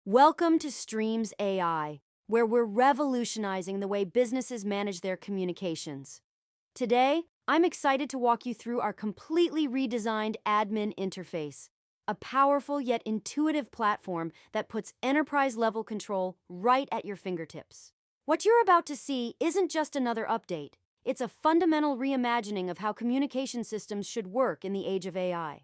Welcome to Streams.AI, where we're revolutionizing the way businesses manage their communications. Today, I'm excited to walk you through our completely redesigned admin interface, a powerful yet intuitive platform that puts enterprise-level control right at your fingertips. What you're about to see isn't just another update, it's a fundamental reimagining of how communication systems should work in the age of AI.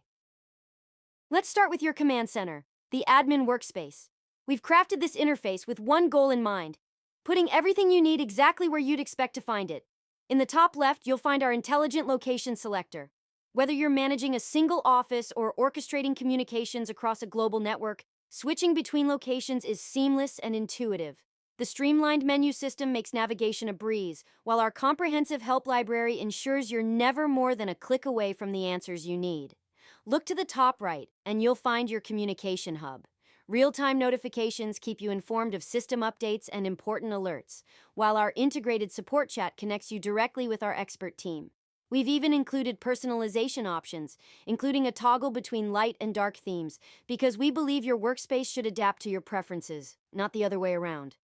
Let's start with your command center, the admin workspace. We've crafted this interface with one goal in mind, putting everything you need exactly where you'd expect to find it. In the top left, you'll find our intelligent location selector. Whether you're managing a single office or orchestrating communications across a global network, switching between locations is seamless and intuitive. The streamlined menu system makes navigation a breeze, while our comprehensive help library ensures you're never more than a click away from the answers you need. Look to the top right, and you'll find your communication hub. Real-time notifications keep you informed of system updates and important alerts, while our integrated support chat connects you directly with our expert team. We've even included personalization options, including a toggle between light and dark themes, because we believe your workspace should adapt to your preferences, not the other way around.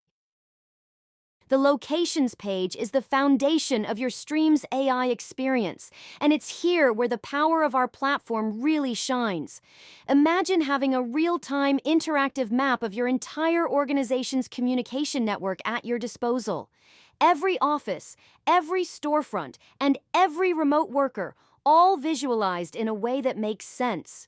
The Locations page is the foundation of your Streams AI experience, and it's here where the power of our platform really shines. Imagine having a real-time interactive map of your entire organization's communication network at your disposal. Every office, every storefront, and every remote worker, all visualized in a way that makes sense.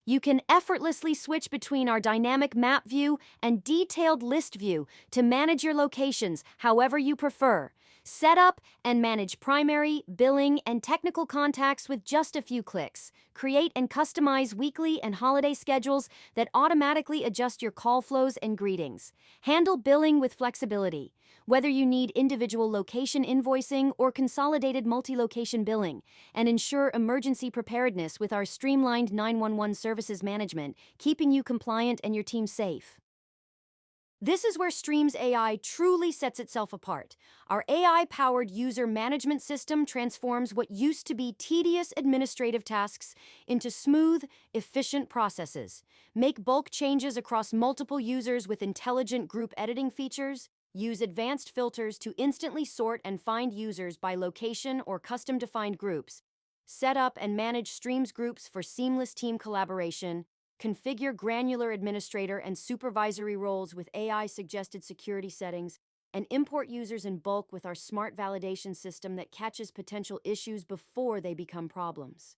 You can effortlessly switch between our dynamic map view and detailed list view to manage your locations however you prefer. Set up and manage primary, billing, and technical contacts with just a few clicks. Create and customize weekly and holiday schedules that automatically adjust your call flows and greetings. Handle billing with flexibility, whether you need individual location invoicing or consolidated multi-location billing, and ensure emergency preparedness with our streamlined 911 services management, keeping you compliant and your team safe. This is where Streams AI truly sets itself apart. Our AI-powered user management system transforms what used to be tedious administrative tasks into smooth, efficient processes. Make bulk changes across multiple users with intelligent group editing features. Use advanced filters to instantly sort and find users by location or custom-defined groups. Set up and manage Streams groups for seamless team collaboration. Configure granular administrator and supervisory roles with AI-suggested security settings, and import users in bulk with our smart validation system that catches potential issues before they become problems.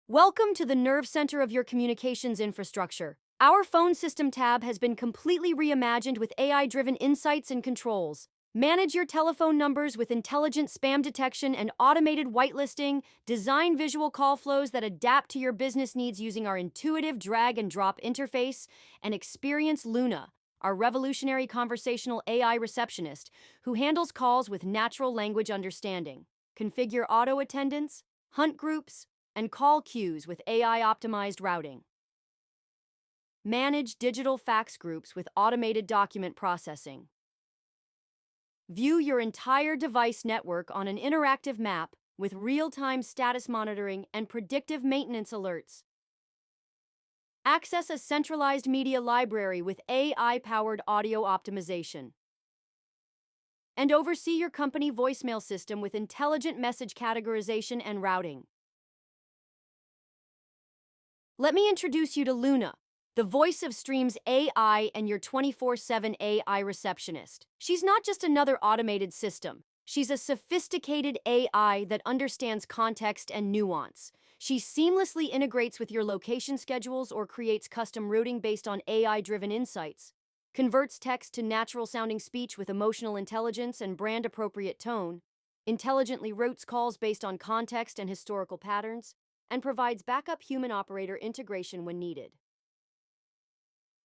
Welcome to the nerve center of your communications infrastructure. Our phone system tab has been completely reimagined with AI-driven insights and controls. Manage your telephone numbers with intelligent spam detection and automated whitelisting. Design visual call flows that adapt to your business needs using our intuitive drag-and-drop interface. And experience Luna, our revolutionary conversational AI receptionist who handles calls with natural language understanding. Configure auto attendants, hunt groups, and call queues with AI-optimized routing. Manage digital fax groups with automated document processing. View your entire device network on an interactive map with real-time status monitoring and predictive maintenance alerts. Access a centralized media library with AI-powered audio optimization. And oversee your company voicemail system with intelligent message categorization and routing. Let me introduce you to Luna, the voice of Streams AI and your 24/7 AI receptionist. She's not just another automated system. She's a sophisticated AI that understands context and nuance. She seamlessly integrates with your location schedules or creates custom routing based on AI-driven insights, converts text to natural-sounding speech with emotional intelligence and brand-appropriate tone, intelligently routes calls based on context and historical patterns, and provides backup human operator integration when needed.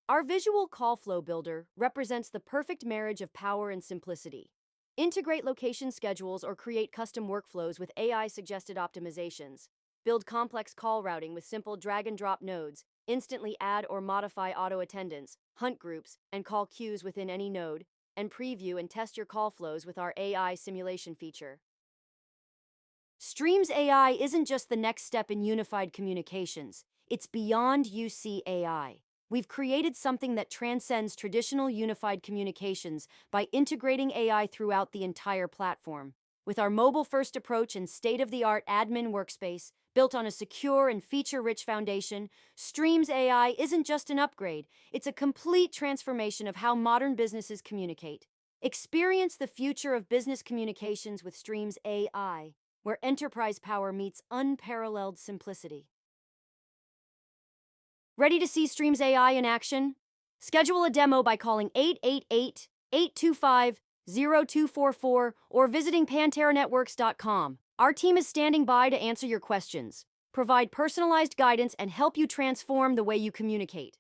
Our visual call flow builder represents the perfect marriage of power and simplicity. Integrate location schedules or create custom workflows with AI-suggested optimizations. Build complex call routing with simple drag-and-drop nodes. Instantly add or modify auto attendants, hunt groups, and call queues within any node. And preview and test your call flows with our AI simulation feature. Streams AI isn't just the next step in unified communications. It's beyond UC AI. we've created something that transcends traditional unified communications by integrating AI throughout the entire platform. With our mobile-first approach and state-of-the-art admin workspace, built on a secure and feature-rich foundation, Streams.AI isn't just an upgrade, it's a complete transformation of how modern businesses communicate. Experience the future of business communications with Streams.AI, where enterprise power meets unparalleled simplicity. Ready to see Streams.AI in action? Schedule a demo by calling 888-825-0244 or visiting PanTerraNetworks.com. Our team is standing by to answer your questions, provide personalized guidance, and help you transform the way you communicate.